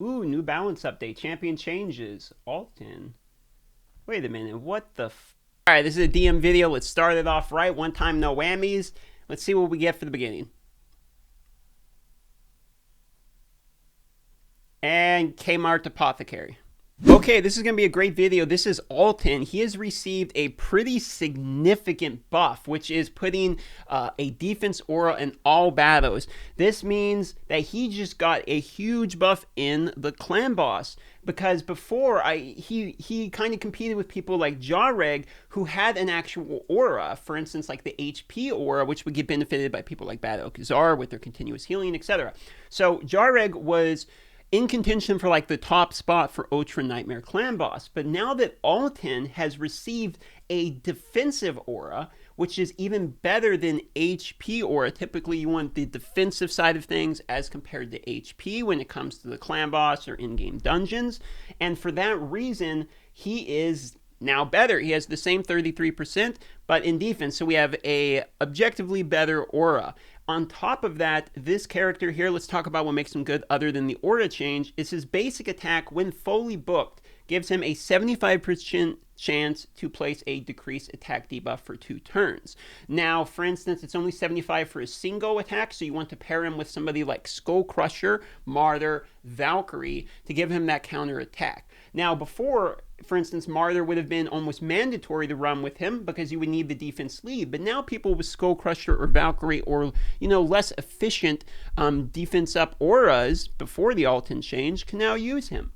Ooh, new balance update. Champion changes. Altan. Wait a minute. What the Alright, this is a DM video. Let's start it off right. One time, no whammies. Let's see what we get for the beginning. And Kmart Apothecary. Okay, this is going to be a great video. This is Altan. He has received a pretty significant buff, which is putting a defense aura in all battles. This means that he just got a huge buff in the clan boss. Because before, he kind of competed with people like Jareg, who had an actual aura. For instance, like the HP aura, which would get benefited by people like Bad Okazar with their continuous healing, etc. So Jareg was in contention for like the top spot for Ultra Nightmare Clan Boss. But now that Altan has received a defensive aura, which is even better than HP aura. Typically, you want the defensive side of things as compared to HP when it comes to the clan boss or in-game dungeons. And for that reason, he is now better. He has the same 33%, but in defense. So we have a objectively better aura. On top of that, this character here, let's talk about what makes him good other than the aura change, is his basic attack when fully booked gives him a 75% chance to place a decreased attack debuff for 2 turns. Now, for instance, it's only 75 for a single attack, so you want to pair him with somebody like Skull Crusher, Martyr, Valkyrie to give him that counter attack. Now, before, for instance, Martyr would have been almost mandatory to run with him because you would need the defense lead, but now people with Skull Crusher or Valkyrie or, less efficient defense up auras before the Altan change can now use him.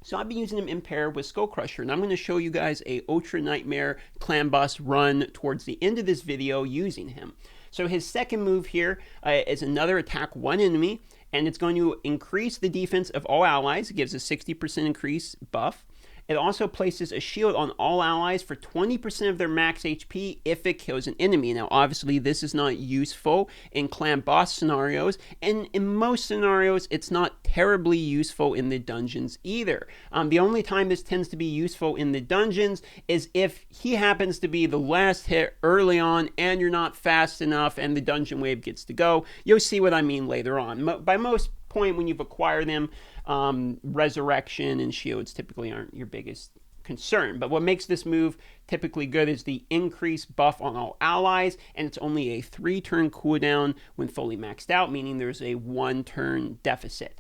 So I've been using him in pair with Skull Crusher, and I'm going to show you guys a Ultra Nightmare Clan Boss run towards the end of this video using him. So his second move here is another attack one enemy, and it's going to increase the defense of all allies. It gives a 60% increase buff. It also places a shield on all allies for 20% of their max HP if it kills an enemy. Now, obviously, this is not useful in clan boss scenarios, and in most scenarios, it's not terribly useful in the dungeons either. The only time this tends to be useful in the dungeons is if he happens to be the last hit early on and you're not fast enough and the dungeon wave gets to go. You'll see what I mean later on. By most point when you've acquired them, resurrection and shields typically aren't your biggest concern. But what makes this move typically good is the increased buff on all allies, and it's only a 3-turn cooldown when fully maxed out, meaning there's a 1-turn deficit.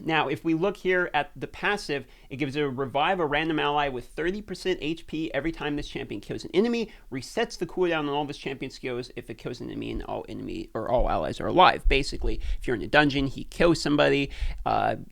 Now, if we look here at the passive, it gives a revive a random ally with 30% HP every time this champion kills an enemy, resets the cooldown on all this champion skills if it kills an enemy and all allies are alive. Basically, if you're in a dungeon, he kills somebody,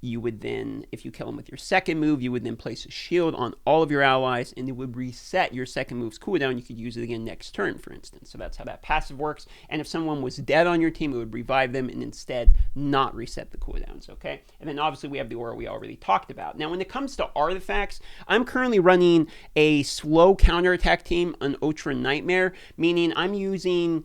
you would then, if you kill him with your second move, you would then place a shield on all of your allies, and it would reset your second move's cooldown. You could use it again next turn, for instance. So that's how that passive works. And if someone was dead on your team, it would revive them and instead not reset the cooldowns, okay? And then obviously we have the aura we already talked about. Now, when it comes to artifacts, I'm currently running a slow counterattack team on Ultra Nightmare, meaning I'm using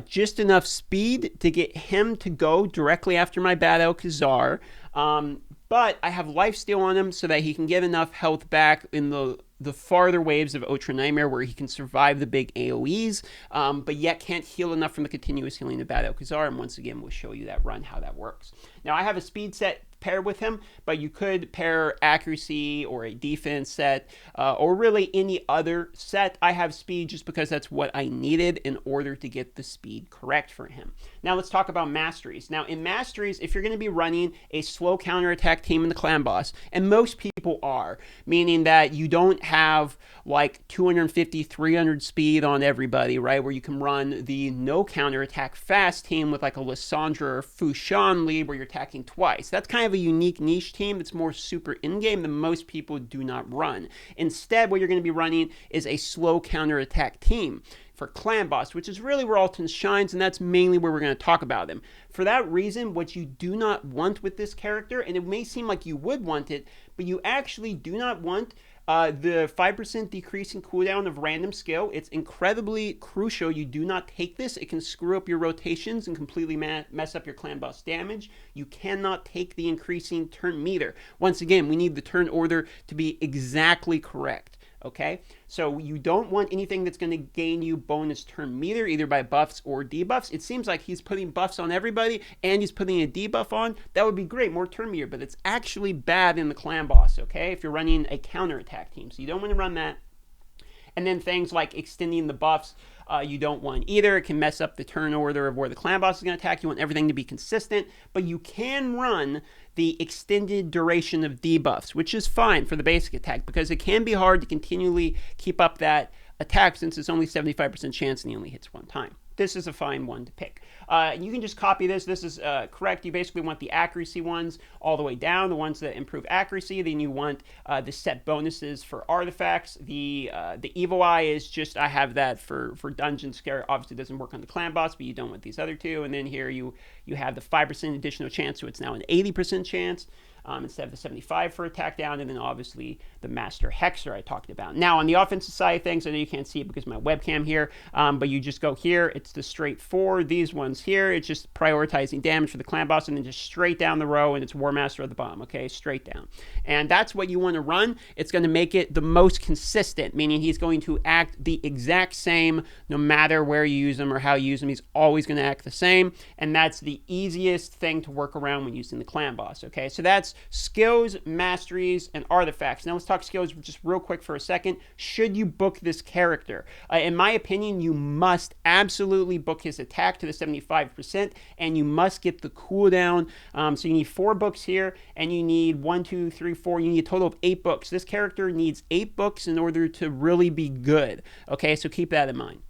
just enough speed to get him to go directly after my Bad Okazar, but I have lifesteal on him so that he can get enough health back in the farther waves of Ultra Nightmare where he can survive the big AoEs, but yet can't heal enough from the continuous healing of Bad Okazar, and once again, we'll show you that run, how that works. Now, I have a speed set paired with him, but you could pair accuracy or a defense set, or really any other set. I have speed just because that's what I needed in order to get the speed correct for him. Now, let's talk about Masteries. Now, in Masteries, if you're going to be running a slow counterattack team in the clan boss, and most people are, meaning that you don't have like 250, 300 speed on everybody, right? Where you can run the no counterattack fast team with like a Lysandra or Fushan lead where you're attacking twice. That's kind of a unique niche team that's more super in-game than most people do not run. Instead, what you're going to be running is a slow counterattack team for clan boss, which is really where Altan shines, and that's mainly where we're going to talk about him. For that reason, what you do not want with this character, and it may seem like you would want it, but you actually do not want the 5% decrease in cooldown of random skill. It's incredibly crucial you do not take this. It can screw up your rotations and completely mess up your clan boss damage. You cannot take the increasing turn meter. Once again, we need the turn order to be exactly correct. Okay, so you don't want anything that's going to gain you bonus turn meter, either by buffs or debuffs. It seems like he's putting buffs on everybody and he's putting a debuff on. That would be great, more turn meter, but it's actually bad in the clan boss, okay, if you're running a counterattack team. So you don't want to run that. And then things like extending the buffs, you don't want either. It can mess up the turn order of where the clan boss is going to attack. You want everything to be consistent, but you can run the extended duration of debuffs, which is fine for the basic attack, because it can be hard to continually keep up that attack since it's only 75% chance and he only hits one time. This is a fine one to pick. You can just copy this. This is correct. You basically want the accuracy ones all the way down, the ones that improve accuracy. Then you want the set bonuses for artifacts. The evil eye is just, I have that for dungeon scare. Obviously, it doesn't work on the clan boss, but you don't want these other two. And then here you have the 5% additional chance, so it's now an 80% chance. Instead of the 75 for attack down, and then obviously the Master Hexer I talked about. Now on the offensive side of things, I know you can't see it because of my webcam here, but you just go here, it's the straight 4, these ones here, it's just prioritizing damage for the clan boss, and then just straight down the row, and it's War Master at the bottom, okay, straight down. And that's what you want to run. It's going to make it the most consistent, meaning he's going to act the exact same no matter where you use him or how you use him. He's always going to act the same, and that's the easiest thing to work around when using the clan boss, okay? So that's skills, masteries, and artifacts. Now let's talk skills just real quick for a second. Should you book this character? In my opinion, you must absolutely book his attack to the 75%, and you must get the cooldown. So you need 4 books here, and you need 1, 2, 3, 4. You need a total of 8 books. This character needs 8 books in order to really be good. Okay, so keep that in mind.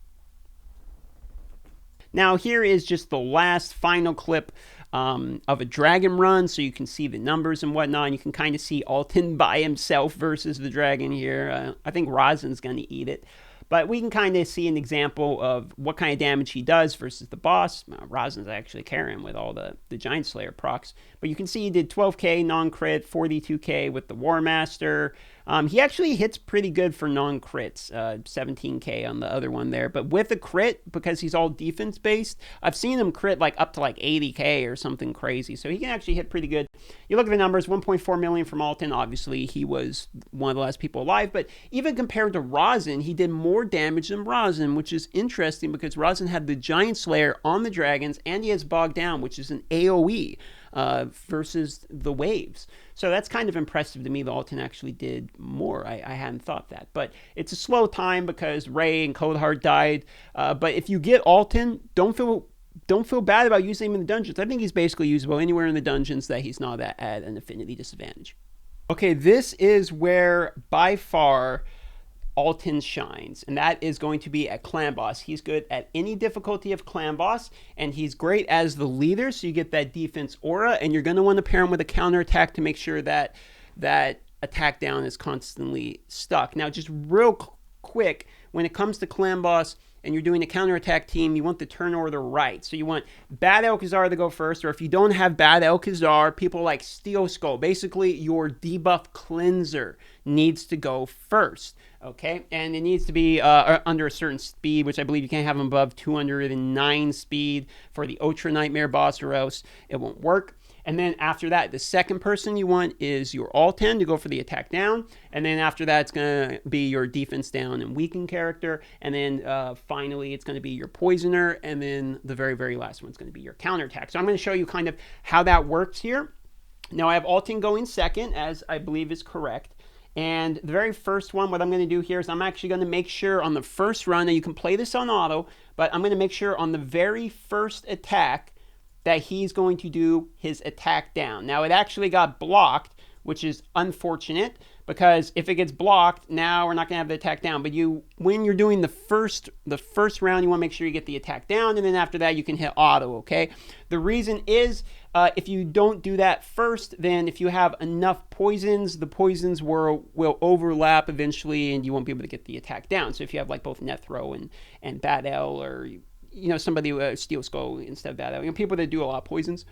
Now here is just the last final clip of a dragon run, so you can see the numbers and whatnot, and you can kind of see Altan by himself versus the dragon here. I think Rosin's going to eat it, but we can kind of see an example of what kind of damage he does versus the boss. Rosin's actually carrying with all the Giant Slayer procs, but you can see he did 12k non-crit, 42k with the War Master. He actually hits pretty good for non-crits, 17k on the other one there. But with a crit, because he's all defense-based, I've seen him crit like up to like 80k or something crazy. So he can actually hit pretty good. You look at the numbers, 1.4 million from Altan. Obviously, he was one of the last people alive. But even compared to Rosin, he did more damage than Rosin, which is interesting because Rosin had the Giant Slayer on the dragons, and he has Bogged Down, which is an AoE. Versus the waves. So that's kind of impressive to me that Altan actually did more. I hadn't thought that. But it's a slow time because Ray and Coldheart died. But if you get Altan, don't feel bad about using him in the dungeons. I think he's basically usable anywhere in the dungeons that he's not at an affinity disadvantage. Okay, this is where by far Altan shines, and that is going to be at clan boss. He's good at any difficulty of clan boss, and he's great as the leader, so you get that defense aura, and you're going to want to pair him with a counterattack to make sure that that attack down is constantly stuck. Now, just real quick, when it comes to clan boss and you're doing a counterattack team, you want the turn order right. So you want Bad Alcazar to go first, or if you don't have Bad Alcazar, people like Steel Skull. Basically, your debuff cleanser needs to go first, okay? And it needs to be under a certain speed, which I believe you can't have them above 209 speed for the Ultra Nightmare boss, or else it won't work. And then after that, the second person you want is your Altan to go for the attack down. And then after that, it's going to be your defense down and weaken character. And then finally, it's going to be your poisoner. And then the very, very last one is going to be your counterattack. So I'm going to show you kind of how that works here. Now, I have Altan going second, as I believe is correct. And the very first one, what I'm going to do here is I'm actually going to make sure on the first run, and you can play this on auto, but I'm going to make sure on the very first attack that he's going to do his attack down. Now, it actually got blocked, which is unfortunate, because if it gets blocked, now we're not going to have the attack down. But when you're doing the first round, you want to make sure you get the attack down, and then after that, you can hit auto, okay? The reason is, if you don't do that first, then if you have enough poisons, the poisons will overlap eventually, and you won't be able to get the attack down. So if you have like both Nethro and Bad L, or somebody Steel Skull instead of Bad L, people that do a lot of poisons,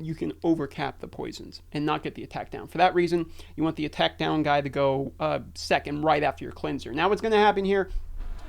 you can overcap the poisons and not get the attack down. For that reason, you want the attack down guy to go second right after your cleanser. Now what's going to happen here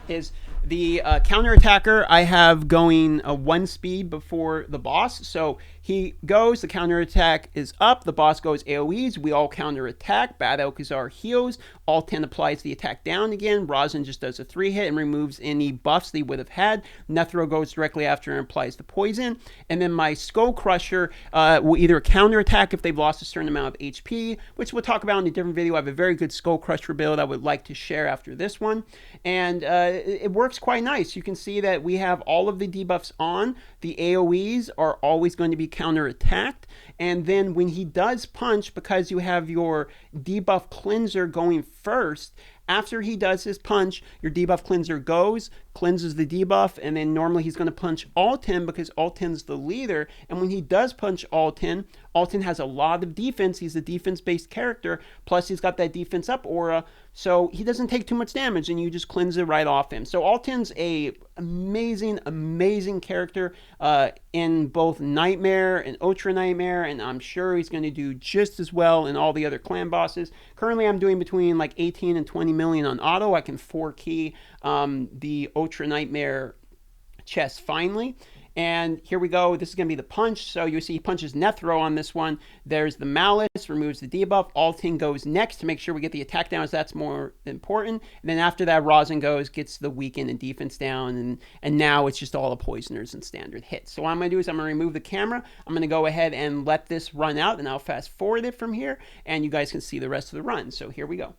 is The counter attacker I have going 1 speed before the boss. So he goes, the counter attack is up, the boss goes AoEs, we all counter attack, Bad Alcazar heals, Altan applies the attack down again, Rosin just does a 3-hit and removes any buffs they would have had, Nethro goes directly after and applies the poison, and then my Skull Crusher will either counter attack if they've lost a certain amount of HP, which we'll talk about in a different video. I have a very good Skull Crusher build I would like to share after this one, and it works quite nice. You can see that we have all of the debuffs on. The AoEs are always going to be counter-attacked, and then when he does punch, because you have your debuff cleanser going first, after he does his punch, your debuff cleanser goes, cleanses the debuff, and then normally he's going to punch Altan because Altan's the leader. And when he does punch Altan, Altan has a lot of defense. He's a defense-based character, plus he's got that defense up aura, so he doesn't take too much damage, and you just cleanse it right off him. So Altan's a amazing character in both Nightmare and Ultra Nightmare, and I'm sure he's going to do just as well in all the other clan bosses. Currently, I'm doing between like 18 and 20 million on auto. I can 4-key the Ultra Nightmare chest finally. And here we go. This is going to be the punch. So you see he punches Nethro on this one. There's the Malice, removes the debuff. Altan goes next to make sure we get the attack down, as that's more important. And then after that, Rosin goes, gets the weaken and defense down. And now it's just all the poisoners and standard hits. So what I'm going to do is I'm going to remove the camera. I'm going to go ahead and let this run out, and I'll fast forward it from here. And you guys can see the rest of the run. So here we go.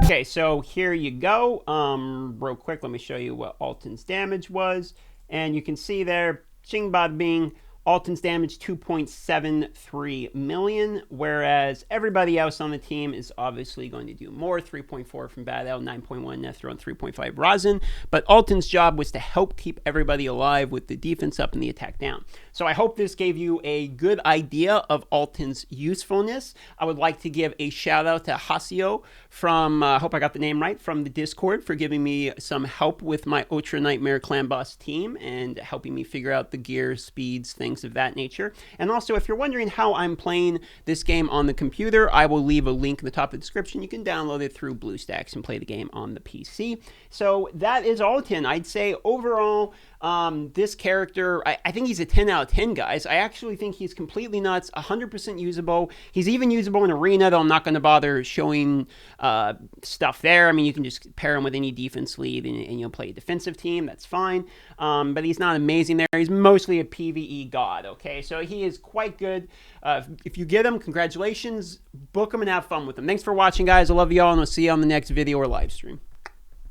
Okay, so here you go. Real quick, let me show you what Altan's damage was. And you can see there, Ching Bad Bing, Altan's damage 2.73 million, whereas everybody else on the team is obviously going to do more. 3.4 from Bad Al, 9.1 Nethro, and 3.5 Rosin. But Altan's job was to help keep everybody alive with the defense up and the attack down. So I hope this gave you a good idea of Altan's usefulness. I would like to give a shout out to Hasio from, I hope I got the name right, from the Discord for giving me some help with my Ultra Nightmare Clan Boss team and helping me figure out the gears, speeds, things of that nature. And also, if you're wondering how I'm playing this game on the computer, I will leave a link in the top of the description. You can download it through BlueStacks and play the game on the PC. So that is Altan. I'd say overall, this character, I think he's a 10 out of 10, guys. I actually think he's completely nuts, 100% usable. He's even usable in Arena, though I'm not going to bother showing stuff there. I mean, you can just pair him with any defense lead and you'll play a defensive team. That's fine. But he's not amazing there. He's mostly a PvE god, okay? So he is quite good. If you get him, congratulations. Book him and have fun with him. Thanks for watching, guys. I love you all, and I'll see you on the next video or live stream.